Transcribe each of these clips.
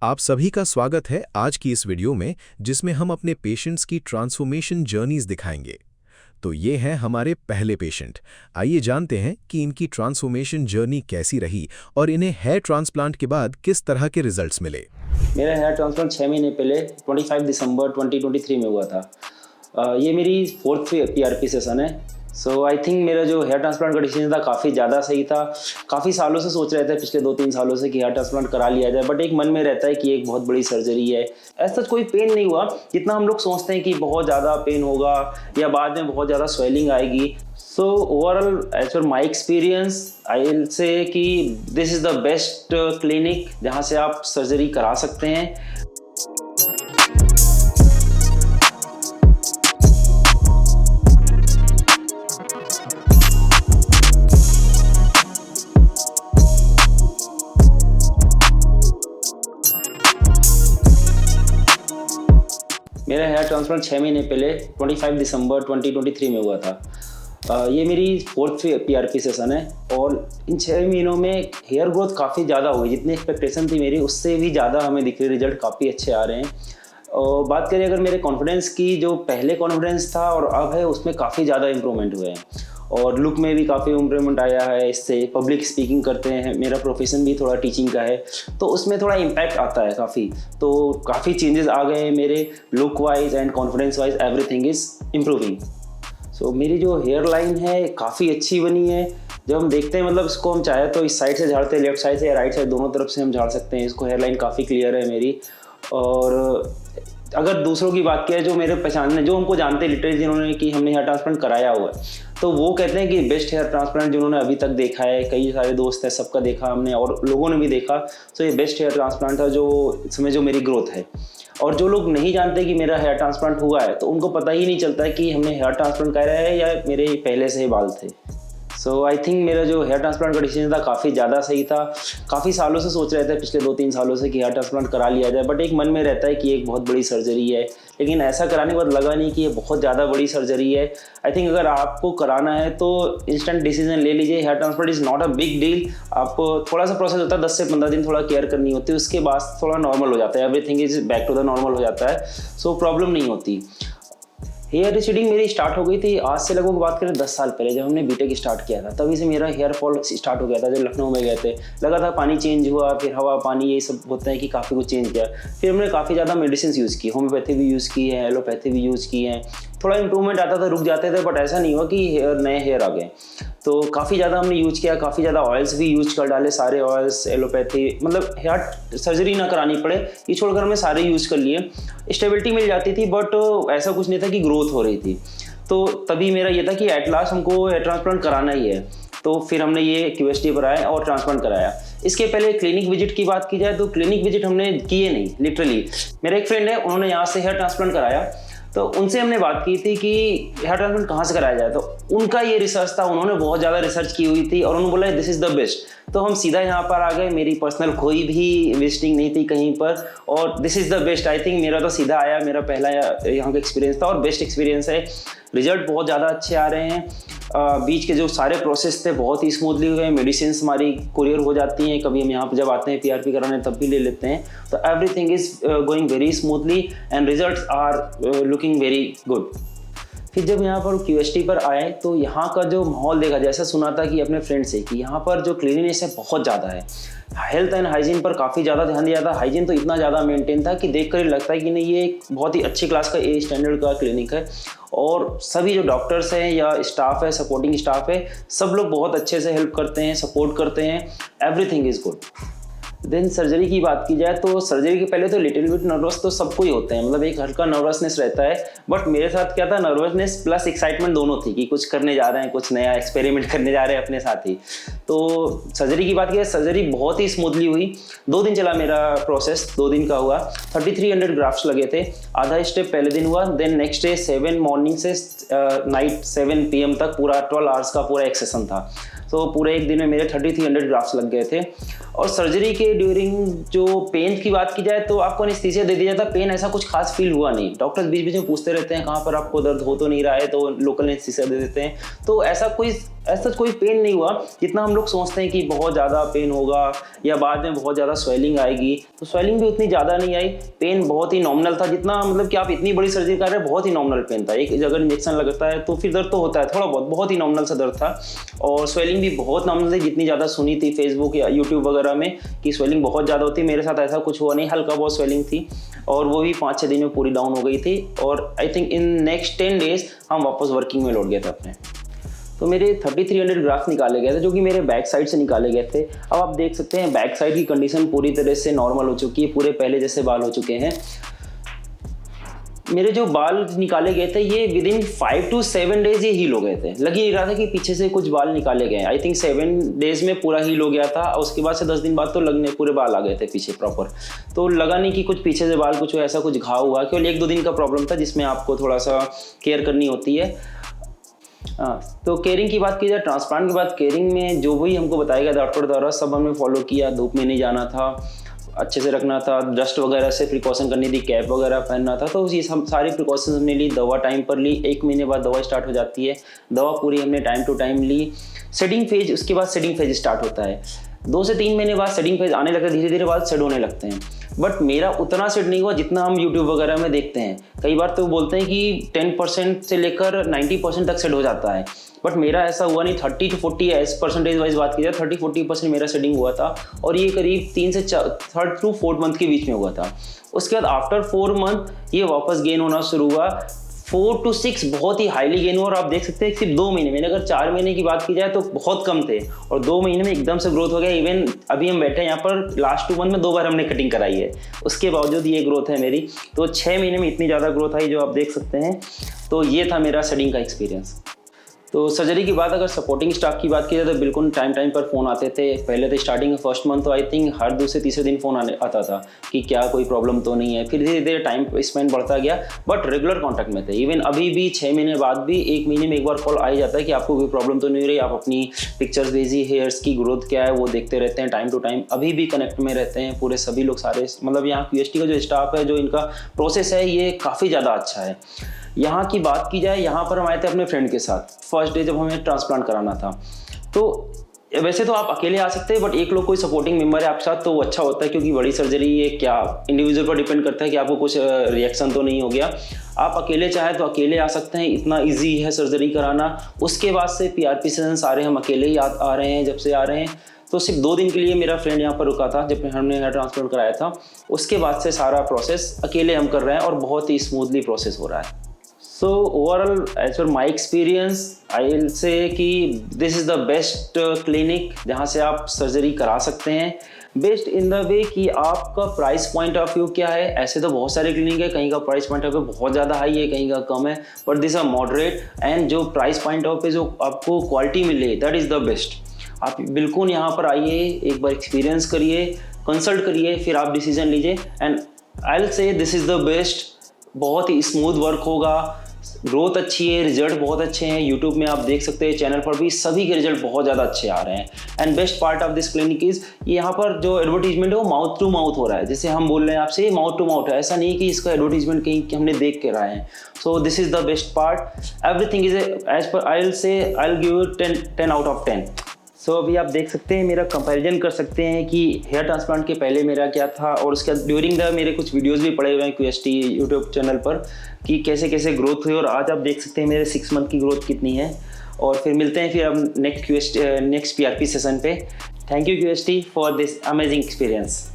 आप सभी का स्वागत है आज की इस वीडियो में जिसमें हम अपने पेशेंट्स की ट्रांसफॉर्मेशन जर्नीज दिखाएंगे। तो ये हैं हमारे पहले पेशेंट। आइए जानते हैं कि इनकी ट्रांसफॉर्मेशन जर्नी कैसी रही और इन्हें हेयर ट्रांसप्लांट के बाद किस तरह के रिजल्ट्स मिले। मेरा हेयर ट्रांसप्लांट 6 महीने पहले 25 दिसंबर 2023 में हुआ था। ये मेरी 4th PRP सेशन है। सो आई थिंक मेरा जो हेयर ट्रांसप्लांट का डिसीजन था काफ़ी ज़्यादा सही था। काफ़ी सालों से सोच रहे थे, पिछले 2-3 सालों से, कि हेयर ट्रांसप्लांट करा लिया जाए, बट एक मन में रहता है कि एक बहुत बड़ी सर्जरी है। ऐसा कोई पेन नहीं हुआ जितना हम लोग सोचते हैं कि बहुत ज़्यादा पेन होगा या बाद में बहुत ज़्यादा स्वेलिंग आएगी। So overall as per my experience I will say कि this is the best clinic जहाँ से आप सर्जरी करा सकते हैं। मेरा हेयर ट्रांसप्लांट 6 महीने पहले 25 दिसंबर 2023 में हुआ था। ये मेरी 4th PRP सेशन है और इन 6 महीनों में हेयर ग्रोथ काफ़ी ज़्यादा हुई। जितनी एक्सपेक्टेशन थी मेरी उससे भी ज़्यादा हमें दिख रहे रिजल्ट काफ़ी अच्छे आ रहे हैं। और बात करें अगर मेरे कॉन्फिडेंस की, जो पहले कॉन्फिडेंस था और अब है उसमें काफ़ी ज़्यादा इम्प्रूवमेंट हुए हैं और लुक में भी काफ़ी इम्प्रूवमेंट आया है। इससे पब्लिक स्पीकिंग करते हैं, मेरा प्रोफेशन भी थोड़ा टीचिंग का है तो उसमें थोड़ा इम्पैक्ट आता है काफ़ी। तो काफ़ी चेंजेस आ गए हैं मेरे look wise and confidence wise, everything is improving. So मेरी जो हेयर लाइन है काफ़ी अच्छी बनी है। जब हम देखते हैं, मतलब इसको हम चाहे तो इस साइड से झाड़ते हैं, लेफ्ट साइड से या राइट साइड, दोनों तरफ से हम झाड़ सकते हैं इसको। हेयर लाइन काफ़ी क्लियर है मेरी। और अगर दूसरों की बात किया, जो मेरे पहचान, जो हमको जानते हैं लिटरली, जिन्होंने कि हमने हेयर ट्रांसप्लांट कराया हुआ है, तो वो कहते हैं कि बेस्ट हेयर ट्रांसप्लांट जिन्होंने अभी तक देखा है। कई सारे दोस्त हैं, सबका देखा हमने और लोगों ने भी देखा। तो ये बेस्ट हेयर ट्रांसप्लांट था जो इसमें जो मेरी ग्रोथ है। और जो लोग नहीं जानते कि मेरा हेयर ट्रांसप्लांट हुआ है तो उनको पता ही नहीं चलता है कि हमने हेयर ट्रांसप्लांट कराया है या मेरे पहले से ही बाल थे। सो आई थिंक मेरा जो हेयर ट्रांसप्लांट का डिसीजन था काफ़ी ज़्यादा सही था। काफ़ी सालों से सोच रहे थे, पिछले 2-3 सालों से, कि हेयर ट्रांसप्लांट करा लिया जाए, बट एक मन में रहता है कि एक बहुत बड़ी सर्जरी है। लेकिन ऐसा कराने के बाद लगा नहीं कि ये बहुत ज़्यादा बड़ी सर्जरी है। आई थिंक अगर आपको कराना है तो इंस्टेंट डिसीजन ले लीजिए। Hair transplant is not a big deal. आपको थोड़ा सा प्रोसेस होता है, 10 से 15 दिन थोड़ा केयर करनी होती है, उसके बाद थोड़ा नॉर्मल हो जाता है, everything is back to the normal हो जाता है। सो प्रॉब्लम नहीं होती। हेयर रिसीडिंग मेरी स्टार्ट हो गई थी आज से लगभग बात करें 10 साल पहले, जब हमने बीटेक स्टार्ट किया था तभी से मेरा हेयर फॉल स्टार्ट हो गया था। जब लखनऊ में गए थे, लगा था पानी चेंज हुआ, फिर हवा पानी ये सब होता है कि काफ़ी कुछ चेंज किया। फिर हमने काफ़ी ज़्यादा मेडिसिन यूज़ की, होम्योपैथी भी यूज़ की है, एलोपैथी भी यूज़ की है। थोड़ा इंप्रूवमेंट आता था, रुक जाते थे, बट ऐसा नहीं हुआ कि नए हेयर आ गए। तो काफ़ी ज़्यादा हमने यूज किया, काफ़ी ज़्यादा ऑयल्स भी यूज कर डाले, सारे ऑयल्स, एलोपैथी, मतलब हेयर सर्जरी ना करानी पड़े ये छोड़कर हमने सारे यूज कर लिए। स्टेबिलिटी मिल जाती थी बट ऐसा कुछ नहीं था कि ग्रोथ हो रही थी। तो तभी मेरा ये था कि एट लास्ट हमको हेयर ट्रांसप्लांट कराना ही है। तो फिर हमने ये QST पर आए और ट्रांसप्लांट कराया। इसके पहले क्लिनिक विजिट की बात की जाए तो क्लिनिक विजिट हमने किए नहीं। लिटरली मेरा एक फ्रेंड है, उन्होंने यहाँ से हेयर ट्रांसप्लांट कराया, तो उनसे हमने बात की थी कि हेयर ट्रांसप्लांट कहाँ से कराया जाए। तो उनका ये रिसर्च था, उन्होंने बहुत ज़्यादा रिसर्च की हुई थी और उन्होंने बोला दिस इज़ द बेस्ट। तो हम सीधा यहाँ पर आ गए। मेरी पर्सनल कोई भी विजिटिंग नहीं थी कहीं पर और this is the best. I think मेरा तो सीधा आया, मेरा पहला यहाँ का एक्सपीरियंस था और बेस्ट एक्सपीरियंस है। रिजल्ट बहुत ज़्यादा अच्छे आ रहे हैं। बीच के जो सारे प्रोसेस थे बहुत ही स्मूथली हुए। मेडिसिन हमारी कुरियर हो जाती हैं, कभी हम यहाँ पर जब आते हैं PRP कराने तब भी ले लेते हैं। तो everything is going very smoothly and results are looking very good. फिर जब यहाँ पर QST पर आए तो यहाँ का जो माहौल देखा, जैसा सुना था कि अपने फ्रेंड से, कि यहाँ पर जो क्लीनिनेस है बहुत ज़्यादा है। हेल्थ एंड हाइजीन पर काफ़ी ज़्यादा ध्यान दिया था। हाइजीन तो इतना ज़्यादा मेंटेन था कि देख कर लगता है कि नहीं, ये एक बहुत ही अच्छी क्लास का A स्टैंडर्ड का क्लिनिक है। और सभी जो डॉक्टर्स हैं या स्टाफ है, सपोर्टिंग स्टाफ है, सब लोग बहुत अच्छे से हेल्प करते हैं, सपोर्ट करते हैं। Everything is good. Then surgery की बात की जाए तो सर्जरी के पहले तो लिटिल बिट नर्वस तो सबको ही होते हैं, मतलब एक हल्का नर्वसनेस रहता है। बट मेरे साथ क्या था, नर्वसनेस प्लस एक्साइटमेंट दोनों थी कि कुछ करने जा रहे हैं, कुछ नया एक्सपेरिमेंट करने जा रहे हैं अपने साथ ही। तो सर्जरी की बात की जाए, सर्जरी बहुत ही स्मूथली हुई। 2 दिन चला मेरा प्रोसेस, 2 दिन का हुआ। 3300 ग्राफ्ट्स लगे थे। आधा स्टेप पहले दिन हुआ, देन नेक्स्ट डे 7 मॉर्निंग से नाइट 7 PM तक पूरा 12 आवर्स का पूरा एक सेशन था। तो पूरे एक दिन में मेरे 3300 ग्राफ्ट्स लग गए थे। और सर्जरी के ड्यूरिंग जो पेन की बात की जाए तो आपको एनेस्थीसिया दे दिया जाता। पेन ऐसा कुछ खास फील हुआ नहीं। डॉक्टर्स बीच बीच में पूछते रहते हैं कहाँ पर आपको दर्द हो तो नहीं रहा है, तो लोकल एनेस्थीसिया दे देते हैं। तो ऐसा कोई ऐसा कोई पेन नहीं हुआ जितना हम लोग सोचते हैं कि बहुत ज़्यादा पेन होगा या बाद में बहुत ज़्यादा स्वेलिंग आएगी। तो स्वेलिंग भी उतनी ज़्यादा नहीं आई, पेन बहुत ही नॉमिनल था, जितना मतलब कि आप इतनी बड़ी सर्जरी कर रहे हैं, बहुत ही नॉमिनल पेन था। एक अगर इंजेक्शन लगता है तो फिर दर्द तो होता है थोड़ा बहुत ही नॉमिनल सा दर्द था। और स्वेलिंग भी बहुत नॉमिनल थी, जितनी ज़्यादा सुनी थी फेसबुक या यूट्यूब वगैरह में कि स्वेलिंग बहुत ज़्यादा होती है, मेरे साथ ऐसा कुछ हुआ नहीं, हल्का बहुत स्वेलिंग थी और वो भी 5-6 दिन में पूरी डाउन हो गई थी। और I think in next 10 days हम वापस वर्किंग में लौट गए थे अपने। तो मेरे 3300 ग्राफ्ट निकाले गए थे जो कि मेरे बैक साइड से निकाले गए थे। अब आप देख सकते हैं बैक साइड की कंडीशन पूरी तरह से नॉर्मल हो चुकी है, पूरे पहले जैसे बाल हो चुके हैं। मेरे जो बाल निकाले गए थे ये विदिन 5 to 7 डेज ये हील हो गए थे। लग ही नहीं रहा था कि पीछे से कुछ बाल निकाले गए। आई थिंक 7 डेज में पूरा हील हो गया था। उसके बाद से 10 दिन बाद तो लगने पूरे बाल आ गए थे पीछे प्रॉपर। तो लगा नहीं कि कुछ पीछे से बाल कुछ ऐसा कुछ घाव हुआ, केवल 1-2 दिन का प्रॉब्लम था जिसमें आपको थोड़ा सा केयर करनी होती है। तो केयरिंग की बात की जाए, ट्रांसप्लांट की बात, केयरिंग में जो भी हमको बताया गया डॉक्टर द्वारा सब हमने फॉलो किया। धूप में नहीं जाना था, अच्छे से रखना था, डस्ट वगैरह से प्रिकॉशन करनी थी, कैप वगैरह पहनना था। तो ये हम सारी प्रिकॉशन हमने ली, दवा टाइम पर ली। 1 महीने बाद दवा स्टार्ट हो जाती है, दवा पूरी हमने टाइम टू टाइम ली। सेडिंग फेज, उसके बाद सेडिंग फेज स्टार्ट होता है। 2 से 3 महीने बाद सेडिंग फेज आने लगता है, धीरे धीरे बाद सेड होने लगते हैं। बट मेरा उतना सेड नहीं हुआ जितना हम यूट्यूब वगैरह में देखते हैं। कई बार तो बोलते हैं कि 10% से लेकर 90% तक सेड हो जाता है, बट मेरा ऐसा हुआ नहीं। 30 to 40 परसेंटेज वाइज बात की जाए 30-40% मेरा सेडिंग हुआ था और ये करीब 3 से 3rd to 4th मंथ के बीच में हुआ था। उसके बाद आफ्टर 4 मंथ ये वापस गेन होना शुरू हुआ। 4 to 6 बहुत ही हाईली गेन हुआ और आप देख सकते हैं सिर्फ 2 महीने में, अगर 4 महीने की बात की जाए तो बहुत कम थे और 2 महीने में एकदम से ग्रोथ हो गया। इवन अभी हम बैठे हैं यहाँ पर, लास्ट 2 मंथ में 2 बार हमने कटिंग कराई है, उसके बावजूद ये ग्रोथ है मेरी। तो 6 महीने में इतनी ज़्यादा ग्रोथ आई जो आप देख सकते हैं। तो ये था मेरा सेडिंग का एक्सपीरियंस। तो सर्जरी की बात, अगर सपोर्टिंग स्टाफ की बात की जाए तो बिल्कुल टाइम पर फ़ोन आते थे। पहले तो स्टार्टिंग में फर्स्ट मंथ तो आई थिंक हर दूसरे तीसरे दिन फ़ोन आता था कि क्या कोई प्रॉब्लम तो नहीं है। फिर धीरे धीरे टाइम स्पेंड बढ़ता गया, बट रेगुलर कॉन्टैक्ट में थे। इवन अभी भी 6 महीने बाद भी 1 महीने में एक बार कॉल आ ही जाता है कि आपको कोई प्रॉब्लम तो नहीं रही, आप अपनी पिक्चर्स भेजिए, हेयर्स की ग्रोथ क्या है वो देखते रहते हैं टाइम टू टाइम। अभी भी कनेक्ट में रहते हैं पूरे सभी लोग, सारे मतलब यहाँ QST का जो स्टाफ है, जो इनका प्रोसेस है, ये काफ़ी ज़्यादा अच्छा है। यहाँ की बात की जाए, यहाँ पर हम आए थे अपने फ्रेंड के साथ फर्स्ट डे जब हमें ट्रांसप्लांट कराना था। तो वैसे तो आप अकेले आ सकते हैं, बट एक लोग कोई सपोर्टिंग मेंबर है आपके साथ तो वो अच्छा होता है, क्योंकि बड़ी सर्जरी ये क्या इंडिविजुअल पर डिपेंड करता है कि आपको कुछ रिएक्शन तो नहीं हो गया। आप अकेले चाहे तो अकेले आ सकते हैं, इतना ईजी है सर्जरी कराना। उसके बाद से PRP सेशन सारे हम अकेले ही आ रहे हैं। जब से आ रहे हैं तो सिर्फ 2 दिन के लिए मेरा फ्रेंड यहाँ पर रुका था जब हमने हेयर ट्रांसप्लांट कराया था। उसके बाद से सारा प्रोसेस अकेले हम कर रहे हैं और बहुत ही स्मूथली प्रोसेस हो रहा है। So overall, as per my experience, I will say कि this is the best clinic जहाँ से आप सर्जरी करा सकते हैं। बेस्ट इन द वे कि आपका प्राइस पॉइंट ऑफ व्यू क्या है। ऐसे तो बहुत सारे क्लिनिक है, कहीं का प्राइस पॉइंट ऑफ व्यू बहुत ज़्यादा हाई है, कहीं का कम है, but this are moderate. And जो प्राइस पॉइंट ऑफ पे जो आपको क्वालिटी मिले, दैट इज़ द बेस्ट। आप बिल्कुल यहाँ पर आइए, एक बार एक्सपीरियंस करिए, कंसल्ट करिए, फिर आप डिसीजन लीजिए। And I will say this is the best. बहुत ही स्मूथ वर्क होगा, ग्रोथ अच्छी है, रिजल्ट बहुत अच्छे हैं। यूट्यूब में आप देख सकते हैं, चैनल पर भी सभी के रिजल्ट बहुत ज़्यादा अच्छे आ रहे हैं। And best part of this clinic is यहाँ पर जो एडवर्टीजमेंट है वो माउथ टू माउथ हो रहा है। जैसे हम बोल रहे हैं आपसे, माउथ टू माउथ है, ऐसा नहीं कि इसका एडवर्टीजमेंट कहीं हमने देख के रहे हैं। So this is the best part. Everything is as per I will give you 10 out of 10। So अभी आप देख सकते हैं, मेरा कंपैरिजन कर सकते हैं कि हेयर ट्रांसप्लांट के पहले मेरा क्या था और उसके ड्यूरिंग द मेरे कुछ वीडियोस भी पड़े हुए हैं QST यूट्यूब चैनल पर कि कैसे कैसे ग्रोथ हुई। और आज आप देख सकते हैं मेरे 6 मंथ की ग्रोथ कितनी है। और फिर मिलते हैं फिर अब नेक्स्ट PRP सेशन पे। Thank you QST for this amazing experience.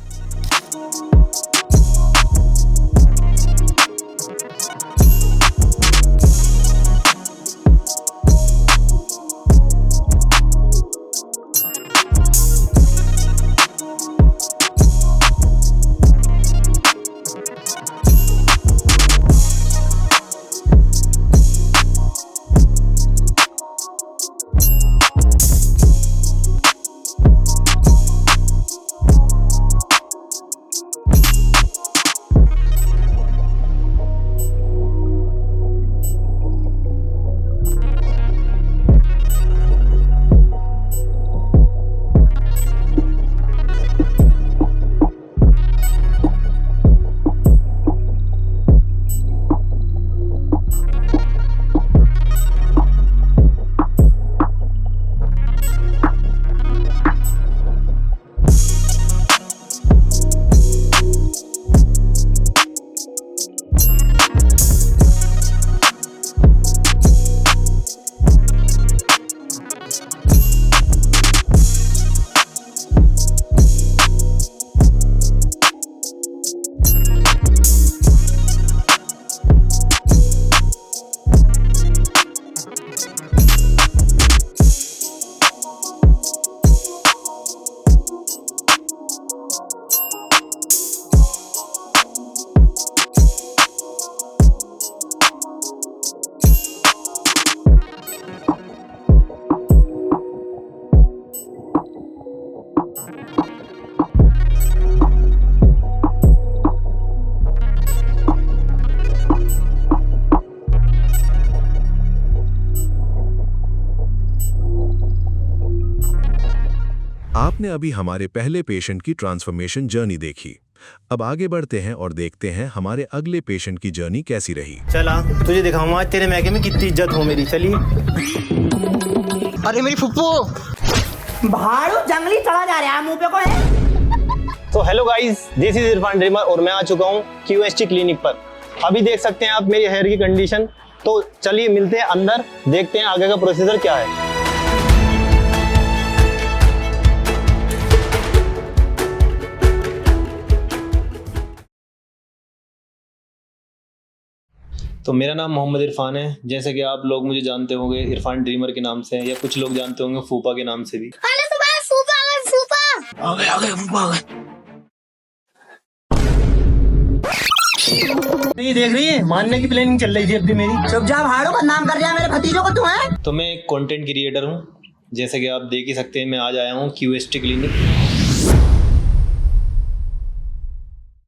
आपने अभी हमारे पहले पेशेंट की ट्रांसफॉर्मेशन जर्नी देखी। अब आगे बढ़ते हैं और देखते हैं हमारे अगले पेशेंट की जर्नी कैसी रही। चला तुझे दिखाऊंगा आज तेरे मैके में कितनी इज्जत हो मेरी। चलिए। अरे मेरी फुप्पो भाड़ू जंगली चढ़ा जा रहा है मुंह पे को है। तो hello guys, this is Irfan dreamer और मैं आ चुका हूँ QST क्लिनिक पर। अभी देख सकते हैं आप मेरी हेयर की कंडीशन। तो चलिए मिलते हैं अंदर, देखते हैं आगे का प्रोसीजर क्या है। तो मेरा नाम मोहम्मद इरफान है। जैसे कि आप लोग मुझे जानते होंगे इरफान ड्रीमर के नाम से, या कुछ लोग जानते होंगे फूफा के नाम से भी। अरे सुबह फूफा आ गए फूफा आ गए फूफा आ गए। ये देख रही है, मानने की प्लानिंग चल रही थी अब भी मेरी। चुप जा भाड़ू, बदनाम कर दिया मेरे भतीजों को तू है। तो मैं एक कंटेंट क्रिएटर हूँ। जैसे कि आप देख ही सकते हैं, मैं आज आया हूँ QST क्लिनिक।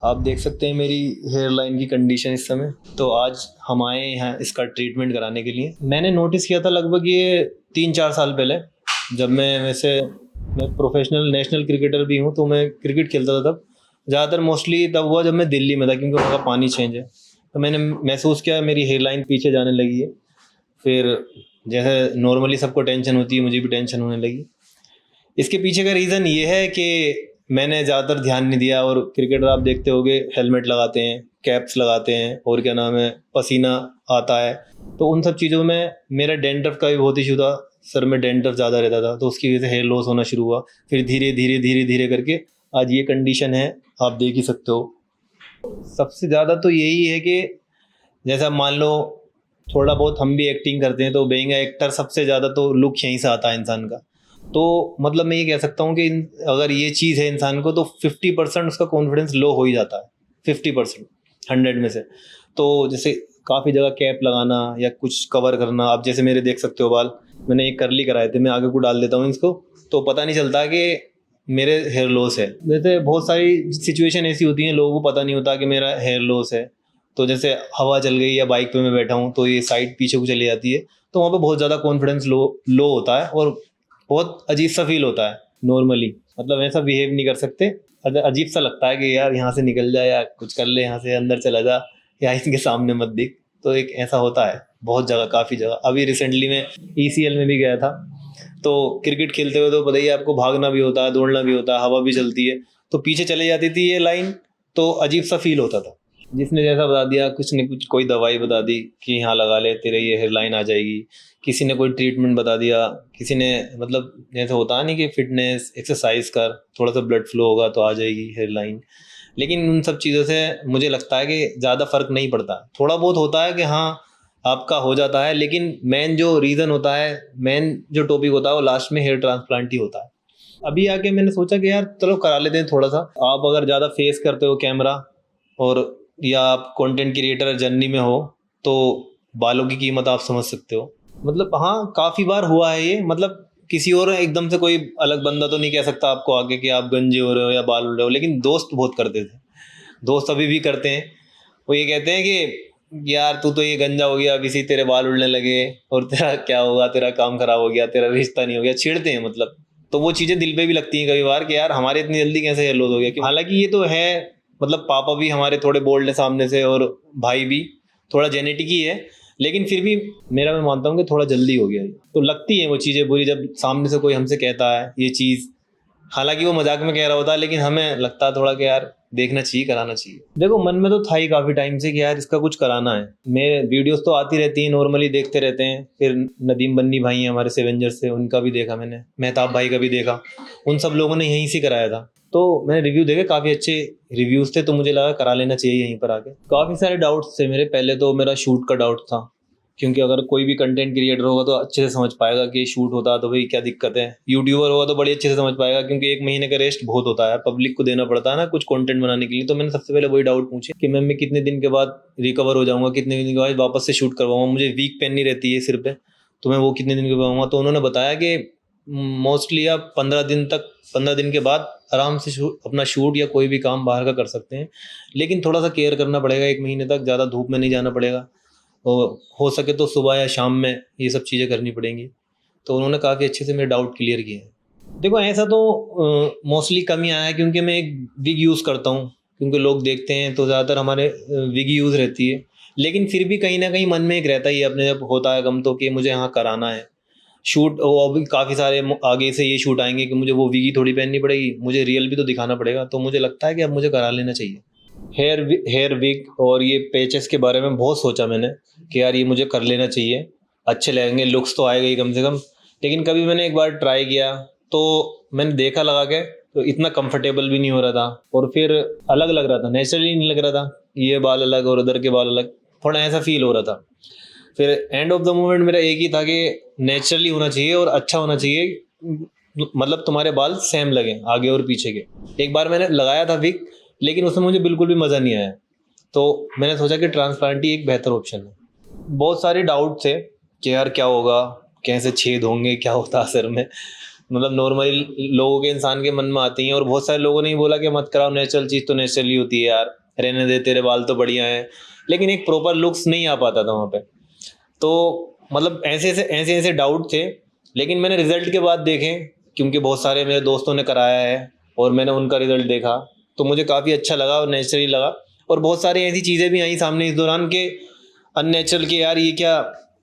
आप देख सकते हैं मेरी हेयर लाइन की कंडीशन इस समय। तो आज हम आए हैं इसका ट्रीटमेंट कराने के लिए। मैंने नोटिस किया था लगभग ये 3-4 साल पहले, जब मैं प्रोफेशनल नेशनल क्रिकेटर भी हूँ, तो मैं क्रिकेट खेलता था। तब ज़्यादातर मोस्टली तब हुआ जब मैं दिल्ली में था, क्योंकि वहाँ का पानी चेंज है। तो मैंने महसूस किया मेरी हेयर लाइन पीछे जाने लगी है। फिर जैसे नॉर्मली सबको टेंशन होती है, मुझे भी टेंशन होने लगी। इसके पीछे का रीज़न ये है कि मैंने ज़्यादातर ध्यान नहीं दिया। और क्रिकेटर आप देखते होंगे हेलमेट लगाते हैं, कैप्स लगाते हैं, और क्या नाम है, पसीना आता है। तो उन सब चीज़ों में मेरा डेंड्रफ का भी बहुत इशू था। सर में डेंड्रफ ज़्यादा रहता था, तो उसकी वजह से हेयर लॉस होना शुरू हुआ। फिर धीरे धीरे करके आज ये कंडीशन है, आप देख ही सकते हो। सबसे ज़्यादा तो यही है कि जैसा मान लो थोड़ा बहुत हम भी एक्टिंग करते हैं, तो बीइंग एक्टर सबसे ज़्यादा तो लुक यहीं से आता है इंसान का। तो मतलब मैं ये कह सकता हूँ कि अगर ये चीज़ है इंसान को, तो 50% उसका कॉन्फिडेंस लो हो ही जाता है। 50% 100 में से। तो जैसे काफ़ी जगह कैप लगाना या कुछ कवर करना, आप जैसे मेरे देख सकते हो बाल, मैंने एक करली कराए थे, मैं आगे को डाल देता हूँ इसको, तो पता नहीं चलता कि मेरे हेयर लॉस है। जैसे बहुत सारी सिचुएशन ऐसी होती हैं, लोगों को पता नहीं होता कि मेरा हेयर लॉस है। तो जैसे हवा चल गई या बाइक पे मैं बैठा हूँ, तो ये साइड पीछे को चली जाती है, तो वहाँ पे बहुत ज़्यादा कॉन्फिडेंस लो होता है और बहुत अजीब सा फील होता है नॉर्मली। मतलब ऐसा बिहेव नहीं कर सकते, अजीब सा लगता है कि यार यहाँ से निकल जा, या कुछ कर ले, यहाँ से अंदर चला जा, या इनके सामने मत दिख। तो एक ऐसा होता है बहुत जगह, काफ़ी जगह। अभी रिसेंटली मैं ECL में भी गया था। तो क्रिकेट खेलते हुए तो पता ही है आपको, भागना भी होता है, दौड़ना भी होता है, हवा भी चलती है, तो पीछे चले जाती थी ये लाइन, तो अजीब सा फील होता था। जिसने जैसा बता दिया, कुछ ने कुछ कोई दवाई बता दी कि यहाँ लगा ले तेरे ये हेयर लाइन आ जाएगी, किसी ने कोई ट्रीटमेंट बता दिया, किसी ने मतलब जैसे होता है नहीं कि फिटनेस एक्सरसाइज कर, थोड़ा सा ब्लड फ्लो होगा तो आ जाएगी हेयर लाइन। लेकिन उन सब चीज़ों से मुझे लगता है कि ज़्यादा फ़र्क नहीं पड़ता। थोड़ा बहुत होता है कि हाँ आपका हो जाता है, लेकिन मेन जो रीज़न होता है, मेन जो टॉपिक होता है, वो लास्ट में हेयर ट्रांसप्लांट ही होता है। अभी आके मैंने सोचा कि यार चलो करा लेते हैं थोड़ा सा। आप अगर ज़्यादा फेस करते हो कैमरा, और या आप कंटेंट क्रिएटर जर्नी में हो, तो बालों की कीमत आप समझ सकते हो। मतलब हाँ, काफ़ी बार हुआ है ये। मतलब किसी और एकदम से कोई अलग बंदा तो नहीं कह सकता आपको आके कि आप गंजे हो रहे हो या बाल उड़ रहे हो, लेकिन दोस्त बहुत करते थे। दोस्त अभी भी करते हैं। वो ये कहते हैं कि यार तू तो ये गंजा हो गया, अब इसी तेरे बाल उड़ने लगे, और तेरा क्या होगा, तेरा काम खराब हो गया, तेरा रिश्ता नहीं हो गया, छेड़ते हैं मतलब। तो वो चीज़ें दिल पे भी लगती हैं कई बार कि यार हमारे इतनी जल्दी कैसे हेयर लॉस हो गया। हालांकि ये तो है, मतलब पापा भी हमारे थोड़े बोल्ड है सामने से, और भाई भी थोड़ा जेनेटिक ही है, लेकिन फिर भी मैं मानता हूँ कि थोड़ा जल्दी हो गया है। तो लगती हैं वो चीज़ें बुरी जब सामने से कोई हमसे कहता है ये चीज़। हालांकि वो मजाक में कह रहा होता है, लेकिन हमें लगता है थोड़ा कि यार देखना चाहिए, कराना चाहिए। देखो मन में तो था ही काफ़ी टाइम से कि यार इसका कुछ कराना है। मैं वीडियोस तो आती रहती हैं, नॉर्मली देखते रहते हैं। फिर नदीम बन्नी भाई हैं हमारे सेवेंजर्स से, उनका भी देखा मैंने, मेहताब भाई का भी देखा। उन सब लोगों ने यहीं से कराया था, तो मैंने रिव्यू देखे, काफ़ी अच्छे रिव्यूज़ थे, तो मुझे लगा करा लेना चाहिए यहीं पर आके। काफ़ी सारे डाउट्स थे मेरे। पहले तो मेरा शूट का डाउट था, क्योंकि अगर कोई भी कंटेंट क्रिएटर होगा तो अच्छे से समझ पाएगा कि शूट होता है तो भाई क्या दिक्कत है। यूट्यूबर होगा तो बड़ी अच्छे से समझ पाएगा, क्योंकि 1 महीने का रेस्ट बहुत होता है, पब्लिक को देना पड़ता है ना कुछ कंटेंट बनाने के लिए। तो मैंने सबसे पहले वही डाउट पूछे कि मैं कितने दिन के बाद रिकवर हो जाऊँगा, कितने दिन के बाद वापस से शूट करवाऊँगा। मुझे वीक पेन नहीं रहती है सिर पे, तो मैं वो कितने दिन के बाद आऊँगा। तो उन्होंने बताया कि मोस्टली आप 15 दिन के बाद आराम से अपना शूट या कोई भी काम बाहर का कर सकते हैं, लेकिन थोड़ा सा केयर करना पड़ेगा 1 महीने तक। ज़्यादा धूप में नहीं जाना पड़ेगा, और हो सके तो सुबह या शाम में ये सब चीज़ें करनी पड़ेंगी। तो उन्होंने काफ़ी अच्छे से मेरे डाउट क्लियर किए हैं। देखो ऐसा तो मोस्टली कम ही आया है, क्योंकि मैं एक विग यूज़ करता हूँ, क्योंकि लोग देखते हैं तो ज़्यादातर हमारे विग यूज़ रहती है। लेकिन फिर भी कहीं ना कहीं मन में एक रहता ही है अपने, जब होता है गम तो, कि मुझे यहाँ कराना है शूट। वो अभी काफ़ी सारे आगे से ये शूट आएंगे कि मुझे वो विग ही थोड़ी पहननी पड़ेगी, मुझे रियल भी तो दिखाना पड़ेगा। तो मुझे लगता है कि अब मुझे करा लेना चाहिए। हेयर विग और ये पैचेस के बारे में बहुत सोचा मैंने कि यार ये मुझे कर लेना चाहिए, अच्छे लगेंगे, लुक्स तो आएगा ही कम से कम। लेकिन कभी मैंने एक बार ट्राई किया तो मैंने देखा लगा के, तो इतना कंफर्टेबल भी नहीं हो रहा था, और फिर अलग लग रहा था, नेचुरली नहीं लग रहा था। ये बाल अलग और उधर के बाल अलग, थोड़ा ऐसा फील हो रहा था। फिर एंड ऑफ द मोमेंट मेरा एक ही था कि नेचुरली होना चाहिए और अच्छा होना चाहिए, मतलब तुम्हारे बाल सेम लगे आगे और पीछे के। एक बार मैंने लगाया था विग, लेकिन उसमें मुझे बिल्कुल भी मज़ा नहीं आया। तो मैंने सोचा कि ट्रांसप्लांट ही एक बेहतर ऑप्शन है। बहुत सारे डाउट थे कि यार क्या होगा, कैसे छेद होंगे, क्या होता है सर में, मतलब नॉर्मली लोगों के, इंसान के मन में आती हैं। और बहुत सारे लोगों ने ही बोला कि मत कराओ, नेचुरल चीज़ तो नेचुरली होती है यार, रहने दे, तेरे बाल तो बढ़िया हैं। लेकिन एक प्रॉपर लुक्स नहीं आ पाता था वहाँ पे। तो मतलब ऐसे डाउट थे। लेकिन मैंने रिज़ल्ट के बाद देखे, क्योंकि बहुत सारे मेरे दोस्तों ने कराया है और मैंने उनका रिज़ल्ट देखा, तो मुझे काफ़ी अच्छा लगा और नेचुरली लगा। और बहुत सारी ऐसी चीज़ें भी आई सामने इस दौरान के अननेचुरल के, यार ये क्या,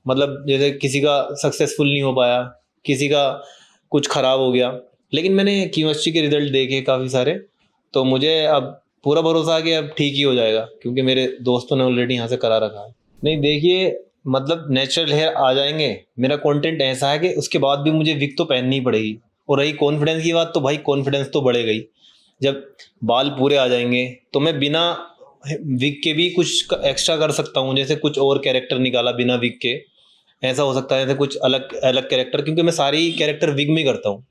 मतलब जैसे किसी का सक्सेसफुल नहीं हो पाया, किसी का कुछ ख़राब हो गया। लेकिन मैंने केमिस्ट्री के रिज़ल्ट देखे काफ़ी सारे, तो मुझे अब पूरा भरोसा है कि अब ठीक ही हो जाएगा, क्योंकि मेरे दोस्तों ने ऑलरेडी यहाँ से करा रखा है। नहीं देखिए, मतलब नेचुरल हेयर आ जाएंगे, मेरा कंटेंट ऐसा है कि उसके बाद भी मुझे विग तो पहननी ही पड़ेगी। और रही कॉन्फिडेंस की बात, तो भाई कॉन्फिडेंस तो बढ़ेगा ही। जब बाल पूरे आ जाएंगे तो मैं बिना विग के भी कुछ एक्स्ट्रा कर सकता हूँ, जैसे कुछ और कैरेक्टर निकाला बिना विग के, ऐसा हो सकता है जैसे कुछ अलग अलग कैरेक्टर, क्योंकि मैं सारी कैरेक्टर विग में करता हूँ।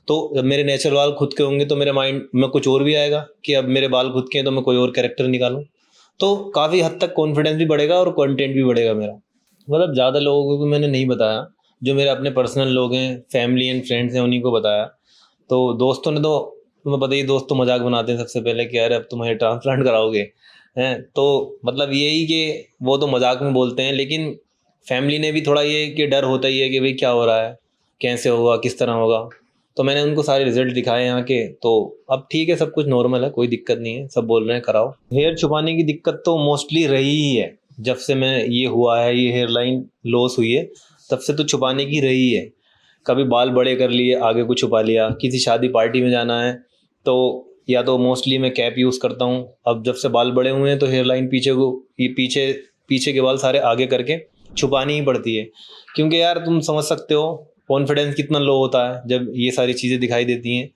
तो जब मेरे नेचुरल बाल खुद के होंगे तो मेरे माइंड में कुछ और भी आएगा कि अब मेरे बाल खुद के हैं तो मैं कोई और कैरेक्टर निकालूं। तो काफ़ी हद तक कॉन्फिडेंस भी बढ़ेगा और कंटेंट भी बढ़ेगा मेरा। मतलब ज़्यादा लोगों को मैंने नहीं बताया, जो मेरे अपने पर्सनल लोग हैं, फैमिली एंड फ्रेंड्स हैं, उन्हीं को बताया। तो दोस्तों ने तो, तुम्हें पता ही, दोस्त तो मजाक बनाते हैं सबसे पहले कि यार अब तुम हेयर ट्रांसप्लांट कराओगे हैं। तो मतलब यही कि वो तो मजाक में बोलते हैं, लेकिन फैमिली ने भी थोड़ा ये कि डर होता ही है कि भाई क्या हो रहा है, कैसे होगा, किस तरह होगा। तो मैंने उनको सारे रिजल्ट दिखाए यहाँ के, तो अब ठीक है, सब कुछ नॉर्मल है, कोई दिक्कत नहीं है, सब बोल रहे हैं कराओ। हेयर छुपाने की दिक्कत तो मोस्टली रही ही है, जब से मैं ये हुआ है, ये हेयर लाइन लॉस हुई है, तब से तो छुपाने की रही है। कभी बाल बड़े कर लिए, आगे को छुपा लिया, किसी शादी पार्टी में जाना है तो या तो मोस्टली मैं कैप यूज़ करता हूँ। अब जब से बाल बड़े हुए हैं तो हेयर लाइन पीछे को, ये पीछे के बाल सारे आगे करके छुपानी ही पड़ती है, क्योंकि यार तुम समझ सकते हो कॉन्फिडेंस कितना लो होता है जब ये सारी चीज़ें दिखाई देती हैं।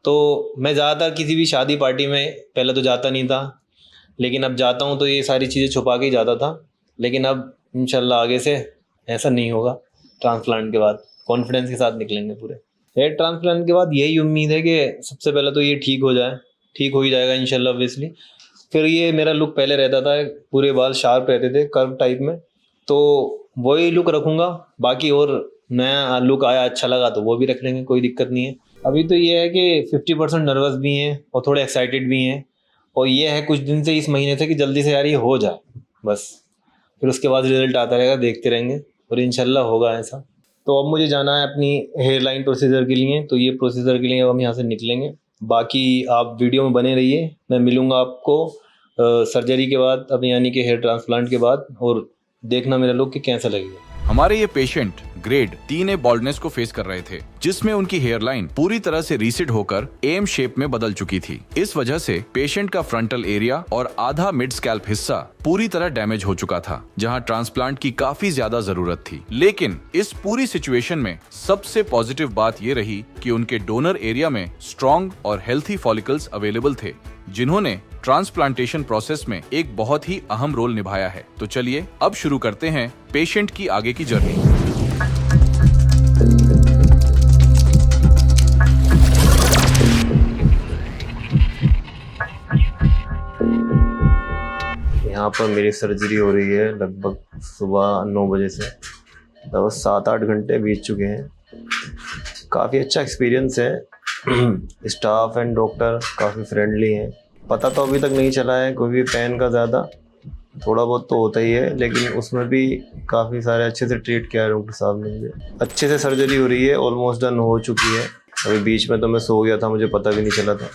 तो मैं ज़्यादातर किसी भी शादी पार्टी में पहले तो जाता नहीं था, लेकिन अब जाता हूँ तो ये सारी चीज़ें छुपा के ही जाता था। लेकिन अब इंशाल्लाह आगे से ऐसा नहीं होगा। ट्रांसप्लांट के बाद कॉन्फिडेंस के साथ निकलेंगे पूरे। हेयर ट्रांसप्लांट के बाद यही उम्मीद है कि सबसे पहले तो ये ठीक हो जाए, ठीक हो ही जाएगा इंशाल्लाह ऑब्वियसली। फिर ये मेरा लुक पहले रहता था, पूरे बाल शार्प रहते थे कर्व टाइप में, तो वही लुक रखूँगा। बाकी और नया लुक आया, अच्छा लगा तो वो भी रख लेंगे, कोई दिक्कत नहीं है। अभी तो ये है कि 50% नर्वस भी हैं और थोड़े एक्साइटेड भी हैं, और ये है कुछ दिन से, इस महीने से, कि जल्दी से यार ये हो जाए बस। फिर उसके बाद रिजल्ट आता रहेगा, देखते रहेंगे और इंशाल्लाह होगा ऐसा। तो अब मुझे जाना है अपनी हेयर लाइन प्रोसीजर के लिए, तो ये प्रोसीजर के लिए अब हम यहाँ से निकलेंगे। बाकी आप वीडियो में बने रहिए, मैं मिलूँगा आपको सर्जरी के बाद, अब यानी कि हेयर ट्रांसप्लांट के बाद, और देखना मेरा लुक कि कैसा लगेगा। हमारे ये पेशेंट ग्रेड 3A बॉल्डनेस को फेस कर रहे थे, जिसमें उनकी हेयर लाइन पूरी तरह से रीसेट होकर एम शेप में बदल चुकी थी। इस वजह से पेशेंट का फ्रंटल एरिया और आधा मिड स्कैल्प हिस्सा पूरी तरह डैमेज हो चुका था, जहां ट्रांसप्लांट की काफी ज्यादा जरूरत थी। लेकिन इस पूरी सिचुएशन में सबसे पॉजिटिव बात ये रही कि उनके डोनर एरिया में स्ट्रॉन्ग और हेल्थी फॉलिकल्स अवेलेबल थे, जिन्होंने ट्रांसप्लांटेशन प्रोसेस में एक बहुत ही अहम रोल निभाया है। तो चलिए अब शुरू करते हैं पेशेंट की आगे की जर्नी। यहाँ पर मेरी सर्जरी हो रही है लगभग सुबह 9 बजे से, लगभग 7-8 घंटे बीत चुके हैं। काफ़ी अच्छा एक्सपीरियंस है, स्टाफ एंड डॉक्टर काफ़ी फ्रेंडली हैं। पता तो अभी तक नहीं चला है कोई भी पेन का, ज़्यादा थोड़ा बहुत तो होता ही है, लेकिन उसमें भी काफ़ी सारे अच्छे से ट्रीट किया है डॉक्टर साहब ने मुझे। अच्छे से सर्जरी हो रही है, ऑलमोस्ट डन हो चुकी है। अभी बीच में तो मैं सो गया था, मुझे पता भी नहीं चला था।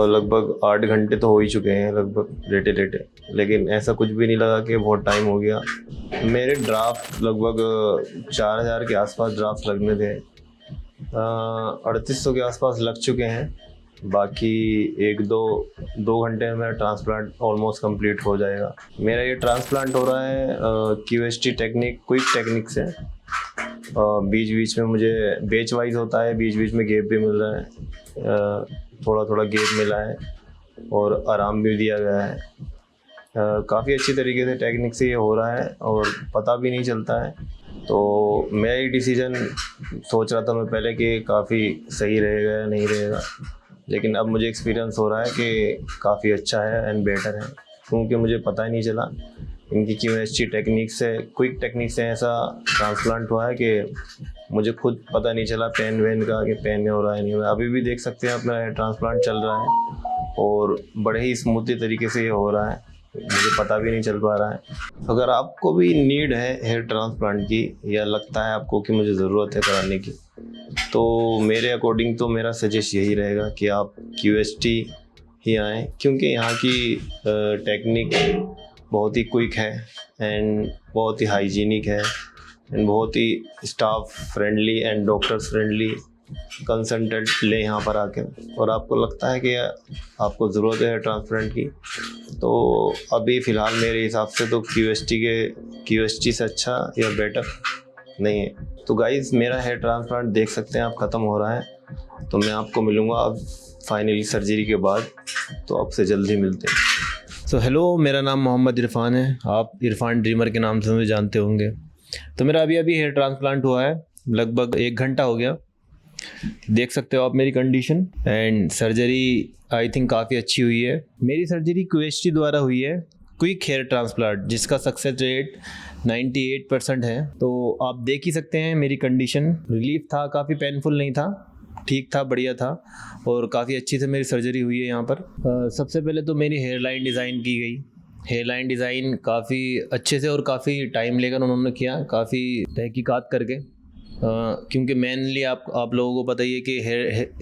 लगभग 8 घंटे तो हो ही चुके हैं लगभग लेटे लेटे, लेकिन ऐसा कुछ भी नहीं लगा कि बहुत टाइम हो गया। मेरे ड्राफ्ट लगभग 4000 के आसपास ड्राफ्ट लगने थे, 3800 के आसपास लग चुके हैं। बाकी 1-2 घंटे में मेरा ट्रांसप्लांट ऑलमोस्ट कंप्लीट हो जाएगा। मेरा ये ट्रांसप्लांट हो रहा है QST टेक्निक, क्विक टेक्निक से। बीच बीच में मुझे बैच वाइज होता है, बीच बीच में गैप भी मिल रहा है, थोड़ा थोड़ा गैप मिला है और आराम भी दिया गया है। काफ़ी अच्छी तरीके से टेक्निक से ये हो रहा है और पता भी नहीं चलता है। तो मैं ये डिसीजन सोच रहा था मैं पहले कि काफ़ी सही रहेगा या नहीं रहेगा, लेकिन अब मुझे एक्सपीरियंस हो रहा है कि काफ़ी अच्छा है एंड बेटर है, क्योंकि मुझे पता ही नहीं चला। इनकी QST टेक्निक से, क्विक टेक्निक से ऐसा ट्रांसप्लांट हुआ है कि मुझे खुद पता नहीं चला पेन वेन का कि पेन हो रहा है नहीं हो रहा। अभी भी देख सकते हैं अपना ट्रांसप्लांट चल रहा है और बड़े ही स्मूथली तरीके से ये हो रहा है, मुझे पता भी नहीं चल पा रहा है। अगर आपको भी नीड है हेयर ट्रांसप्लांट की या लगता है आपको कि मुझे ज़रूरत है कराने की, तो मेरे अकॉर्डिंग तो मेरा सजेस्ट यही रहेगा कि आप QST ही आएँ, क्योंकि यहाँ की टेक्निक बहुत ही क्विक है एंड बहुत ही हाइजीनिक है एंड बहुत ही staff friendly and doctors friendly consultant ले यहाँ पर आके। और आपको लगता है कि आपको ज़रूरत है ट्रांसप्लांट की, तो अभी फ़िलहाल मेरे हिसाब से तो QST से अच्छा या बेटर नहीं है। तो गाइज़, मेरा हेयर ट्रांसप्लांट देख सकते हैं आप ख़त्म हो रहा है, तो मैं आपको मिलूँगा अब फाइनली सर्जरी के बाद, तो आपसे जल्दी मिलते हैं। सो हेलो, मेरा नाम मोहम्मद इरफान है, आप इरफान ड्रीमर के नाम से मुझे जानते होंगे। तो मेरा अभी हेयर ट्रांसप्लांट हुआ है, लगभग 1 घंटा हो गया। देख सकते हो आप मेरी condition and surgery I think काफ़ी अच्छी हुई है। मेरी सर्जरी QST द्वारा हुई है, क्विक हेयर ट्रांसप्लांट, जिसका सक्सेस रेट 98% है। तो आप देख ही सकते हैं मेरी कंडीशन, रिलीफ था, काफ़ी पेनफुल नहीं था, ठीक था, बढ़िया था और काफ़ी अच्छी से मेरी सर्जरी हुई है यहाँ पर। सबसे पहले तो मेरी हेयर लाइन डिज़ाइन की गई। हेयर लाइन डिज़ाइन काफ़ी अच्छे से और काफ़ी टाइम लेकर उन्होंने किया, काफ़ी तहकीकात करके, क्योंकि मेनली आप लोगों को पता ही है कि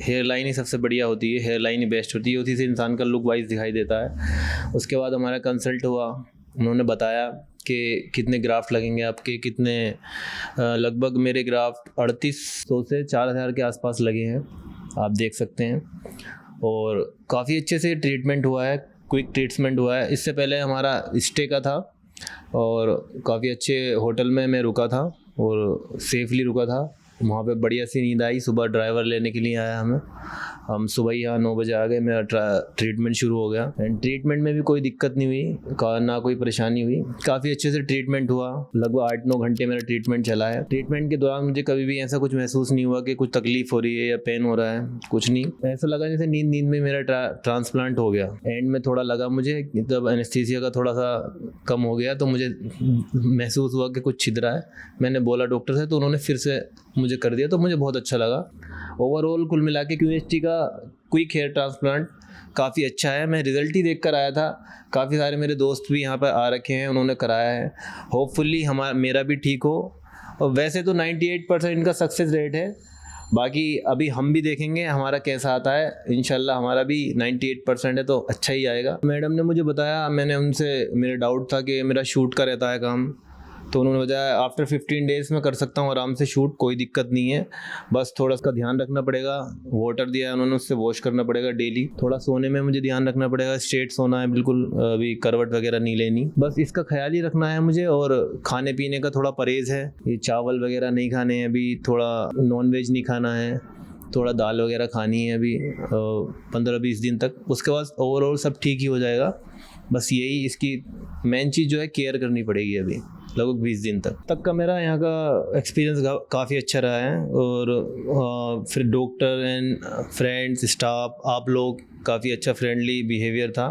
हेयर लाइन ही सबसे बढ़िया होती है, हेयर लाइन ही बेस्ट होती है, उसी से इंसान का लुक वाइज दिखाई देता है। उसके बाद हमारा कंसल्ट हुआ, उन्होंने बताया कि कितने ग्राफ्ट लगेंगे आपके, कितने लगभग मेरे ग्राफ्ट 3800 से 4000 के आसपास लगे हैं, आप देख सकते हैं। और काफ़ी अच्छे से ट्रीटमेंट हुआ है, क्विक ट्रीटमेंट हुआ है। इससे पहले हमारा स्टे का था और काफ़ी अच्छे होटल में मैं रुका था और सेफली रुका था, वहाँ पे बढ़िया सी नींद आई। सुबह ड्राइवर लेने के लिए आया हम सुबह ही यहाँ 9 बजे आ गए, मेरा ट्रीटमेंट शुरू हो गया एंड ट्रीटमेंट में भी कोई दिक्कत नहीं हुई, ना कोई परेशानी हुई, काफ़ी अच्छे से ट्रीटमेंट हुआ। लगभग 8-9 घंटे मेरा ट्रीटमेंट चला है। ट्रीटमेंट के दौरान मुझे कभी भी ऐसा कुछ महसूस नहीं हुआ कि कुछ तकलीफ हो रही है या पेन हो रहा है, कुछ नहीं। ऐसा लगा जैसे नींद में मेरा ट्रांसप्लांट हो गया। एंड में थोड़ा लगा मुझे, जब एनेस्थीसिया का थोड़ा सा कम हो गया तो मुझे महसूस हुआ कि कुछ छिद रहा है। मैंने बोला डॉक्टर से, तो उन्होंने फिर से मुझे कर दिया, तो मुझे बहुत अच्छा लगा। ओवरऑल कुल मिला के QST का क्विक हेयर ट्रांसप्लांट काफ़ी अच्छा है। मैं रिज़ल्ट ही देख कर आया था, काफ़ी सारे मेरे दोस्त भी यहाँ पर आ रखे हैं, उन्होंने कराया है। होपफुली मेरा भी ठीक हो। और वैसे तो 98% इनका सक्सेस रेट है, बाकी अभी हम भी देखेंगे हमारा कैसा आता है। इंशाल्लाह हमारा भी 98% है, तो अच्छा ही आएगा। मैडम ने मुझे बताया, मैंने उनसे, मेरा डाउट था कि मेरा शूट का रहता है काम, तो उन्होंने बताया आफ्टर 15 डेज़ में कर सकता हूँ आराम से शूट, कोई दिक्कत नहीं है, बस थोड़ा उसका ध्यान रखना पड़ेगा। वाटर दिया है उन्होंने, उससे वॉश करना पड़ेगा डेली। थोड़ा सोने में मुझे ध्यान रखना पड़ेगा, स्ट्रेट सोना है बिल्कुल, अभी करवट वगैरह नहीं लेनी, बस इसका ख्याल ही रखना है मुझे। और खाने पीने का थोड़ा परहेज़ है, ये चावल वगैरह नहीं खाने हैं अभी, थोड़ा नॉन वेज नहीं खाना है, थोड़ा दाल वगैरह खानी है अभी 15-20 दिन तक। उसके बाद ओवरऑल सब ठीक ही हो जाएगा। बस यही इसकी मेन चीज़ जो है, केयर करनी पड़ेगी अभी लगभग 20 दिन तक का मेरा यहाँ का एक्सपीरियंस काफ़ी अच्छा रहा है। और फिर डॉक्टर एंड फ्रेंड्स, स्टाफ, आप लोग, काफ़ी अच्छा फ्रेंडली बिहेवियर था।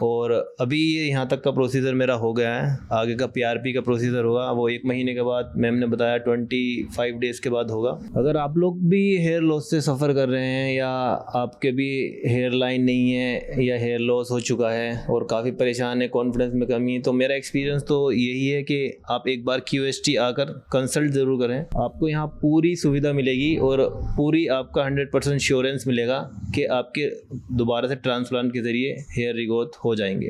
और अभी ये यहाँ तक का प्रोसीजर मेरा हो गया है, आगे का PRP का प्रोसीजर होगा, वो 1 महीने के बाद, मैम ने बताया 25 डेज़ के बाद होगा। अगर आप लोग भी हेयर लॉस से सफ़र कर रहे हैं या आपके भी हेयर लाइन नहीं है या हेयर लॉस हो चुका है और काफ़ी परेशान है, कॉन्फिडेंस में कमी है, तो मेरा एक्सपीरियंस तो यही है कि लिए आप एक बार QST आकर कंसल्ट ज़रूर करें। आपको यहाँ पूरी सुविधा मिलेगी और पूरी आपका 100% श्योरेंस मिलेगा कि आपके दोबारा से ट्रांसप्लांट के ज़रिए हेयर रिग्रोथ हो जाएंगे।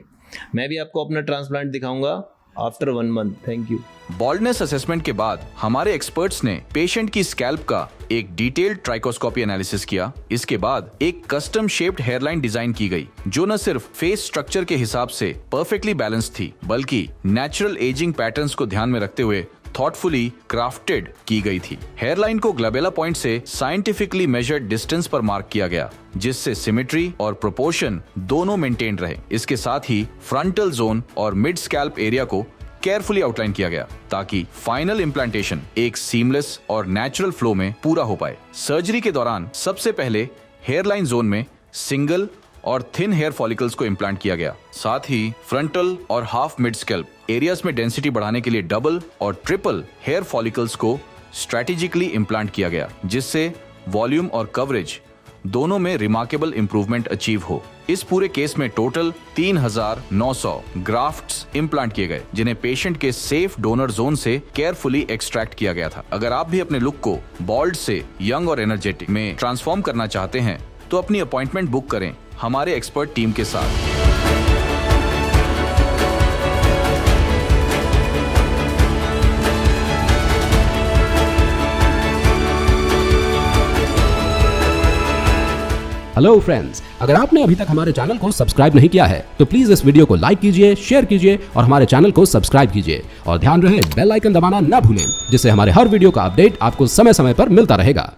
मैं भी आपको अपना ट्रांसप्लांट दिखाऊंगा after 1 month. Thank you. Baldness assessment के बाद हमारे एक्सपर्ट्स ने पेशेंट की स्कैल्प का एक डिटेल्ड ट्राइकोस्कोपी एनालिसिस किया। इसके बाद एक कस्टम शेप्ड हेयरलाइन डिजाइन की गई, जो न सिर्फ फेस स्ट्रक्चर के हिसाब से परफेक्टली बैलेंस थी, बल्कि नेचुरल एजिंग पैटर्न्स को ध्यान में रखते हुए थॉटफुली क्राफ्टेड की गई थी। हेयरलाइन को ग्लबेला पॉइंट से साइंटिफिकली मेजर्ड डिस्टेंस पर मार्क किया गया, जिससे सिमेट्री और प्रोपोर्शन दोनों मेंटेन रहे। इसके साथ ही फ्रंटल जोन और मिड स्कैल्प एरिया को केयरफुली आउटलाइन किया गया, ताकि फाइनल इम्प्लांटेशन एक सीमलेस और नेचुरल फ्लो में पूरा हो पाए। सर्जरी के दौरान सबसे पहले हेयरलाइन जोन में सिंगल और थिन हेयर फॉलिकल्स को इम्प्लांट किया गया। साथ ही फ्रंटल और हाफ मिड स्कैल्प एरियाज में डेंसिटी बढ़ाने के लिए डबल और ट्रिपल हेयर फॉलिकल्स को स्ट्रेटेजिकली इम्प्लांट किया गया, जिससे वॉल्यूम और कवरेज दोनों में रिमार्केबल इंप्रूवमेंट अचीव हो। इस पूरे केस में टोटल 3900 ग्राफ्ट्स इम्प्लांट किए गए, जिन्हें पेशेंट के सेफ डोनर जोन से केयरफुली एक्सट्रैक्ट किया गया था। अगर आप भी अपने लुक को बॉल्ड से यंग और एनर्जेटिक में ट्रांसफॉर्म करना चाहते हैं तो अपनी अपॉइंटमेंट बुक करें हमारे एक्सपर्ट टीम के साथ। हेलो फ्रेंड्स, अगर आपने अभी तक हमारे चैनल को सब्सक्राइब नहीं किया है तो प्लीज इस वीडियो को लाइक कीजिए, शेयर कीजिए और हमारे चैनल को सब्सक्राइब कीजिए। और ध्यान रहे बेल आइकन दबाना ना भूलें, जिससे हमारे हर वीडियो का अपडेट आपको समय समय पर मिलता रहेगा।